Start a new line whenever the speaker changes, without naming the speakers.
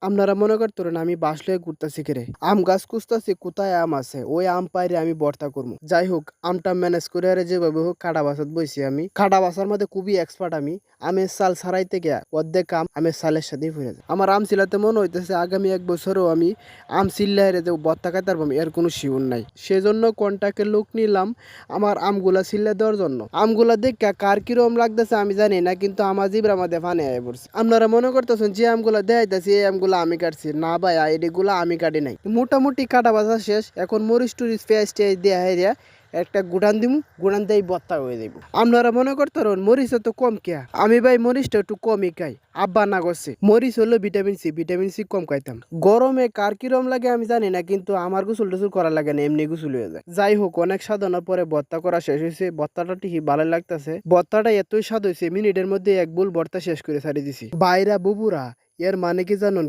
আপনারা মনে করতেন আমি বাঁশ লয়ে ঘুরতাছি কেরে আম গাছ খুঁজতাছি কোথায় আম আছে ওই আম পাইরে আমি ভর্তা করবো। যাই হোক আমটা ম্যানেজ করে আরে যেভাবে হোক কাটা বাসাত বইছি আমি। কাটা বাসার মধ্যে খুবই এক্সপার্ট আমি। আমের সাল ছাড়াইতে গিয়া অর্ধেক আম আমের সালের সাথেই ভরে যায়। আমার আম ছিলাতে মনে হইতেছে আগামী 1 বছরও আমি আম চিল্লাইরে যে ভর্তা খাইতে পারবো এর কোনো শিউর নাই। সেজন্য কন্টাক্টের লোক নিলাম আমার আমগুলা ছিলে দেওয়ার জন্য। আমগুলা দেখে কার কিরম লাগতেছে আমি জানি না, কিন্তু আমার জিব্রার মধ্যে পানি আয়া পড়ছে। আপনারা মনে করতেছেন যে আমগুলা দেখাইতেছি এই আমগুলা আমি কাটছি না ভাই, এগুলা আমি কাটি নাই। মোটামুটি কাটা বাজা শেষ। এখন মরিচ টুরিচ পেঁয়াজ টেয়াজ দিয়ে হাইরিয়া একটা গুড়ান দিমু, গুড়ান দিয়ে ভর্তা হয়ে যাইব। আপনারা মনে করতেন মরিচ তো কম কেয়া, আমি ভাই মরিচটা একটু কমই খাই। আব্বা না করছে মরিচ হলো ভিটামিন সি কম খাইতাম। গরমে কার কিরম লাগে আমি জানি না, কিন্তু আমার গোসল টোসল করা লাগে না, এমনি গোসল হয়ে যায়। যাই হোক অনেক সাধনার পরে ভর্তা করা শেষ হয়েছে। ভর্তাটা ঠিকই ভালো লাগতেছে। ভর্তাটা এতই স্বাদ হয়েছে মিনিটের মধ্যে এক বুল ভর্তা শেষ করে ছাড়ি দিছি। বাইরা বুবুরা এর মানে কি জানুন?